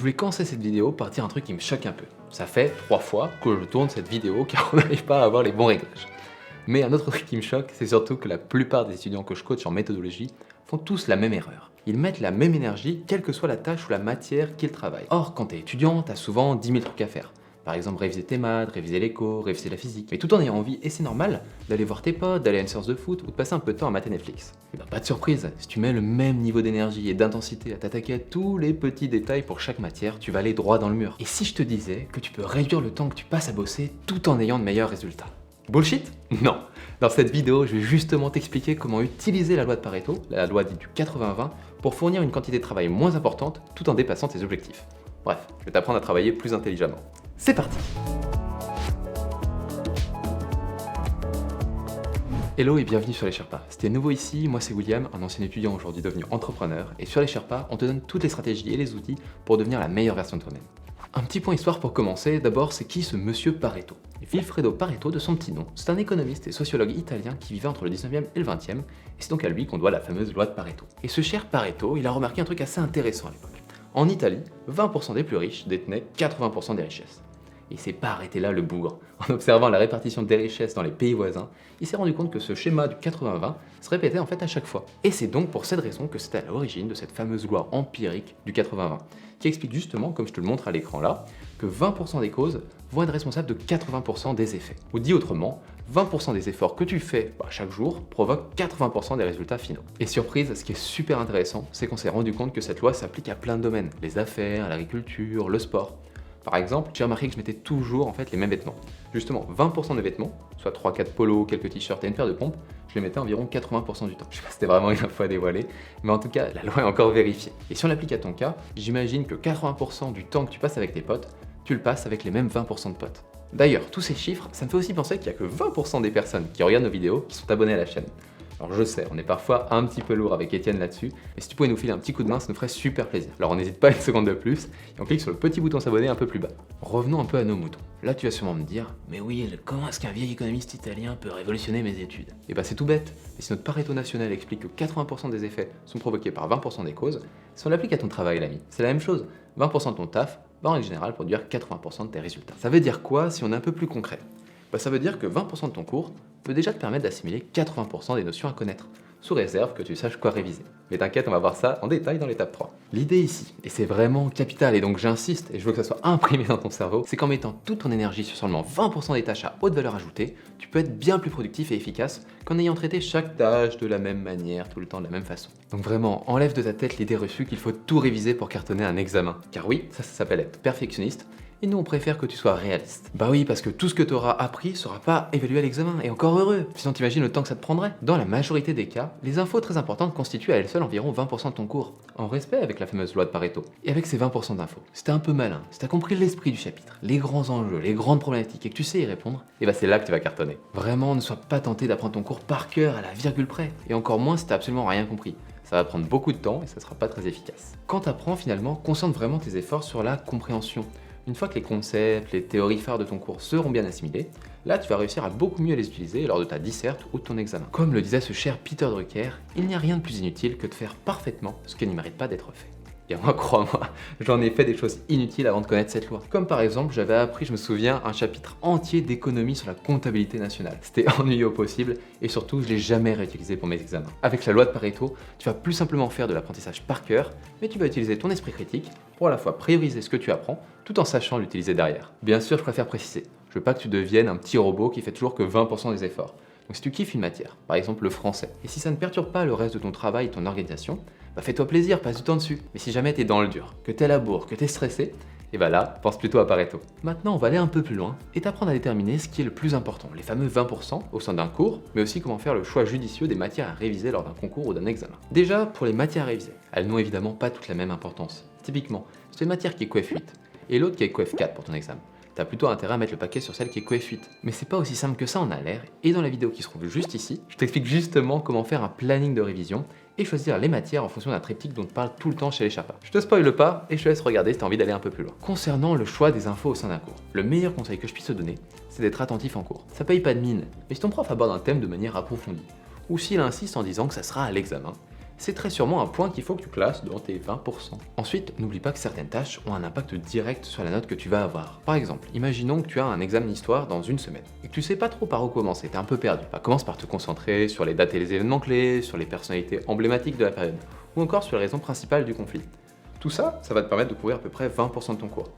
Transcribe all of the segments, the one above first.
voulais commencer cette vidéo par dire un truc qui me choque un peu. Ça fait 3 fois que je tourne cette vidéo car on n'arrive pas à avoir les bons réglages. Mais un autre truc qui me choque, c'est surtout que la plupart des étudiants que je coach en méthodologie font tous la même erreur. Ils mettent la même énergie, quelle que soit la tâche ou la matière qu'ils travaillent. Or, quand t'es étudiant, t'as souvent 10 000 trucs à faire. Par exemple, réviser tes maths, réviser l'éco, réviser la physique. Mais tout en ayant envie, et c'est normal, d'aller voir tes potes, d'aller à une séance de foot ou de passer un peu de temps à mater Netflix. Et bah pas de surprise, si tu mets le même niveau d'énergie et d'intensité à t'attaquer à tous les petits détails pour chaque matière, tu vas aller droit dans le mur. Et si je te disais que tu peux réduire le temps que tu passes à bosser tout en ayant de meilleurs résultats? Bullshit? Non. Dans cette vidéo, je vais justement t'expliquer comment utiliser la loi de Pareto, la loi dite du 80-20, pour fournir une quantité de travail moins importante tout en dépassant tes objectifs. Bref, je vais t'apprendre à travailler plus intelligemment. C'est parti! Hello et bienvenue sur les Sherpas. Si t'es nouveau ici, moi c'est William, un ancien étudiant aujourd'hui devenu entrepreneur, et sur les Sherpas, on te donne toutes les stratégies et les outils pour devenir la meilleure version de toi-même. Un petit point histoire pour commencer, d'abord c'est qui ce monsieur Pareto? Vilfredo Pareto de son petit nom, c'est un économiste et sociologue italien qui vivait entre le 19e et le 20e, et c'est donc à lui qu'on doit la fameuse loi de Pareto. Et ce cher Pareto, il a remarqué un truc assez intéressant à l'époque. En Italie, 20% des plus riches détenaient 80% des richesses. Et il s'est pas arrêté là le bougre. En observant la répartition des richesses dans les pays voisins, il s'est rendu compte que ce schéma du 80-20 se répétait en fait à chaque fois. Et c'est donc pour cette raison que c'était à l'origine de cette fameuse loi empirique du 80-20, qui explique justement, comme je te le montre à l'écran là, que 20% des causes vont être responsables de 80% des effets. Ou dit autrement, 20% des efforts que tu fais chaque jour provoquent 80% des résultats finaux. Et surprise, ce qui est super intéressant, c'est qu'on s'est rendu compte que cette loi s'applique à plein de domaines, les affaires, l'agriculture, le sport. Par exemple, j'ai remarqué que je mettais toujours les mêmes vêtements. Justement, 20% des vêtements, soit 3-4 polos, quelques t-shirts et une paire de pompes, je les mettais environ 80% du temps. Je sais pas si c'était vraiment une info à dévoiler, mais en tout cas, la loi est encore vérifiée. Et si on l'applique à ton cas, j'imagine que 80% du temps que tu passes avec tes potes, tu le passes avec les mêmes 20% de potes. D'ailleurs, tous ces chiffres, ça me fait aussi penser qu'il n'y a que 20% des personnes qui regardent nos vidéos qui sont abonnées à la chaîne. Alors je sais, on est parfois un petit peu lourd avec Étienne là-dessus, mais si tu pouvais nous filer un petit coup de main, ça nous ferait super plaisir. Alors on n'hésite pas une seconde de plus, et on clique sur le petit bouton s'abonner un peu plus bas. Revenons un peu à nos moutons. Là tu vas sûrement me dire, mais Will, comment est-ce qu'un vieil économiste italien peut révolutionner mes études? Et bah c'est tout bête, mais si notre Pareto national explique que 80% des effets sont provoqués par 20% des causes, si on l'applique à ton travail l'ami, c'est la même chose. 20% de ton taf va en règle générale produire 80% de tes résultats. Ça veut dire quoi si on est un peu plus concret? Ça veut dire que 20% de ton cours peut déjà te permettre d'assimiler 80% des notions à connaître, sous réserve que tu saches quoi réviser. Mais t'inquiète, on va voir ça en détail dans l'étape 3. L'idée ici, et c'est vraiment capital, et donc j'insiste, et je veux que ça soit imprimé dans ton cerveau, c'est qu'en mettant toute ton énergie sur seulement 20% des tâches à haute valeur ajoutée, tu peux être bien plus productif et efficace qu'en ayant traité chaque tâche de la même manière, tout le temps de la même façon. Donc vraiment, enlève de ta tête l'idée reçue qu'il faut tout réviser pour cartonner un examen. Car oui, ça s'appelle être perfectionniste, et nous on préfère que tu sois réaliste. Bah oui, parce que tout ce que tu auras appris sera pas évalué à l'examen, et encore heureux, sinon t'imagines le temps que ça te prendrait. Dans la majorité des cas, les infos très importantes constituent à elles seules environ 20% de ton cours, en respect avec la fameuse loi de Pareto. Et avec ces 20% d'infos, si t'es un peu malin, si t'as compris l'esprit du chapitre, les grands enjeux, les grandes problématiques, et que tu sais y répondre, et bah c'est là que tu vas cartonner. Vraiment, ne sois pas tenté d'apprendre ton cours par cœur à la virgule près, et encore moins si t'as absolument rien compris. Ça va prendre beaucoup de temps et ça sera pas très efficace. Quand t'apprends finalement, concentre vraiment tes efforts sur la compréhension. Une fois que les concepts, les théories phares de ton cours seront bien assimilés, là tu vas réussir à beaucoup mieux les utiliser lors de ta disserte ou de ton examen. Comme le disait ce cher Peter Drucker, il n'y a rien de plus inutile que de faire parfaitement ce qui ne mérite pas d'être fait. Et moi, crois-moi, j'en ai fait des choses inutiles avant de connaître cette loi. Comme par exemple, j'avais appris, je me souviens, un chapitre entier d'économie sur la comptabilité nationale. C'était ennuyeux au possible, et surtout, je l'ai jamais réutilisé pour mes examens. Avec la loi de Pareto, tu vas plus simplement faire de l'apprentissage par cœur, mais tu vas utiliser ton esprit critique pour à la fois prioriser ce que tu apprends, tout en sachant l'utiliser derrière. Bien sûr, je préfère préciser, je veux pas que tu deviennes un petit robot qui fait toujours que 20% des efforts. Donc si tu kiffes une matière, par exemple le français, et si ça ne perturbe pas le reste de ton travail et ton organisation, bah fais-toi plaisir, passe du temps dessus. Mais si jamais t'es dans le dur, que t'es à la bourre, que t'es stressé, et bah là, pense plutôt à Pareto. Maintenant, on va aller un peu plus loin et t'apprendre à déterminer ce qui est le plus important, les fameux 20% au sein d'un cours, mais aussi comment faire le choix judicieux des matières à réviser lors d'un concours ou d'un examen. Déjà, pour les matières à réviser, elles n'ont évidemment pas toute la même importance. Typiquement, c'est une matière qui est coef 8 et l'autre qui est coef 4 pour ton examen. T'as plutôt intérêt à mettre le paquet sur celle qui est coef 8. Mais c'est pas aussi simple que ça en a l'air, et dans la vidéo qui se trouve juste ici, je t'explique justement comment faire un planning de révision et choisir les matières en fonction d'un triptyque dont on parle tout le temps chez les Sherpas. Je te spoile pas et je te laisse regarder si t'as envie d'aller un peu plus loin. Concernant le choix des infos au sein d'un cours, le meilleur conseil que je puisse te donner, c'est d'être attentif en cours. Ça paye pas de mine, mais si ton prof aborde un thème de manière approfondie, ou s'il insiste en disant que ça sera à l'examen, c'est très sûrement un point qu'il faut que tu classes dans tes 20%. Ensuite, n'oublie pas que certaines tâches ont un impact direct sur la note que tu vas avoir. Par exemple, imaginons que tu as un examen d'histoire dans une semaine et que tu sais pas trop par où commencer, t'es un peu perdu. Commence par te concentrer sur les dates et les événements clés, sur les personnalités emblématiques de la période, ou encore sur les raisons principales du conflit. Tout ça, ça va te permettre de couvrir à peu près 20% de ton cours.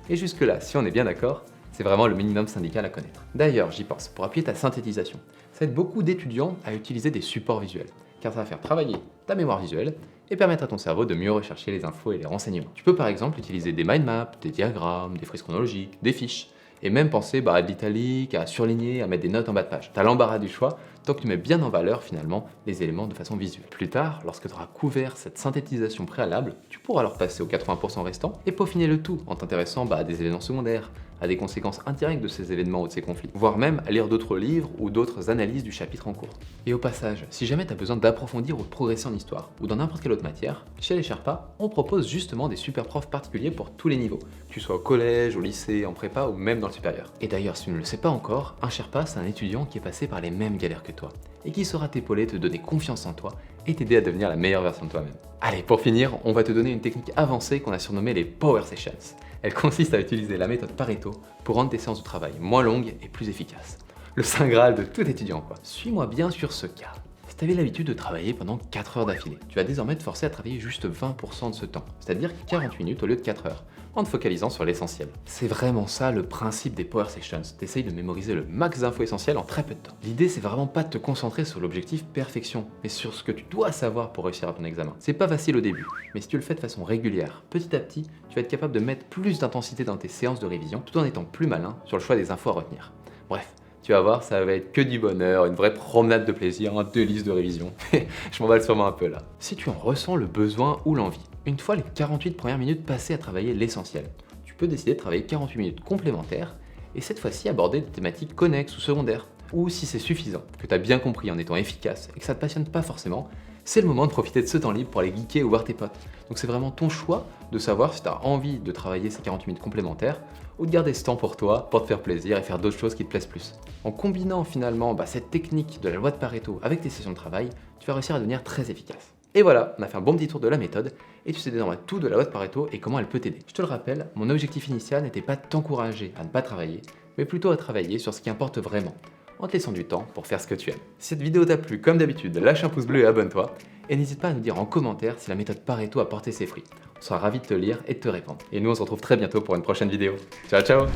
Et jusque-là, si on est bien d'accord, c'est vraiment le minimum syndical à connaître. D'ailleurs, j'y pense, pour appuyer ta synthétisation, ça aide beaucoup d'étudiants à utiliser des supports visuels, car ça va faire travailler ta mémoire visuelle et permettre à ton cerveau de mieux rechercher les infos et les renseignements. Tu peux par exemple utiliser des mind maps, des diagrammes, des frises chronologiques, des fiches, et même penser à de l'italique, à surligner, à mettre des notes en bas de page. T'as l'embarras du choix, tant que tu mets bien en valeur finalement les éléments de façon visuelle. Plus tard, lorsque tu auras couvert cette synthétisation préalable, tu pourras alors passer aux 80% restants et peaufiner le tout en t'intéressant à des événements secondaires, à des conséquences indirectes de ces événements ou de ces conflits, voire même à lire d'autres livres ou d'autres analyses du chapitre en cours. Et au passage, si jamais tu as besoin d'approfondir ou de progresser en histoire ou dans n'importe quelle autre matière, chez les Sherpas, on propose justement des super profs particuliers pour tous les niveaux, que tu sois au collège, au lycée, en prépa ou même dans le supérieur. Et d'ailleurs, si tu ne le sais pas encore, un Sherpa, c'est un étudiant qui est passé par les mêmes galères que toi et qui saura t'épauler, te donner confiance en toi et t'aider à devenir la meilleure version de toi-même. Allez, pour finir, on va te donner une technique avancée qu'on a surnommée les Power Sessions. Elle consiste à utiliser la méthode Pareto pour rendre tes séances de travail moins longues et plus efficaces. Le saint graal de tout étudiant quoi. Suis-moi bien sur ce cas. Si tu avais l'habitude de travailler pendant 4 heures d'affilée, tu vas désormais te forcer à travailler juste 20% de ce temps, c'est-à-dire 40 minutes au lieu de 4 heures, en te focalisant sur l'essentiel. C'est vraiment ça le principe des Power Sessions, t'essayes de mémoriser le max d'infos essentielles en très peu de temps. L'idée c'est vraiment pas de te concentrer sur l'objectif perfection, mais sur ce que tu dois savoir pour réussir à ton examen. C'est pas facile au début, mais si tu le fais de façon régulière, petit à petit, tu vas être capable de mettre plus d'intensité dans tes séances de révision, tout en étant plus malin sur le choix des infos à retenir. Bref, tu vas voir, ça va être que du bonheur, une vraie promenade de plaisir, un délice de révision. Je m'emballe sûrement un peu là. Si tu en ressens le besoin ou l'envie, une fois les 48 premières minutes passées à travailler l'essentiel, tu peux décider de travailler 48 minutes complémentaires et cette fois-ci aborder des thématiques connexes ou secondaires. Ou si c'est suffisant, que tu as bien compris en étant efficace et que ça te passionne pas forcément, c'est le moment de profiter de ce temps libre pour aller geeker ou voir tes potes. Donc c'est vraiment ton choix de savoir si tu as envie de travailler ces 48 minutes complémentaires ou de garder ce temps pour toi, pour te faire plaisir et faire d'autres choses qui te plaisent plus. En combinant finalement cette technique de la loi de Pareto avec tes sessions de travail, tu vas réussir à devenir très efficace. Et voilà, on a fait un bon petit tour de la méthode et tu sais désormais tout de la loi de Pareto et comment elle peut t'aider. Je te le rappelle, mon objectif initial n'était pas de t'encourager à ne pas travailler, mais plutôt à travailler sur ce qui importe vraiment, en te laissant du temps pour faire ce que tu aimes. Si cette vidéo t'a plu, comme d'habitude, lâche un pouce bleu et abonne-toi. Et n'hésite pas à nous dire en commentaire si la méthode Pareto a porté ses fruits. On sera ravis de te lire et de te répondre. Et nous, on se retrouve très bientôt pour une prochaine vidéo. Ciao, ciao!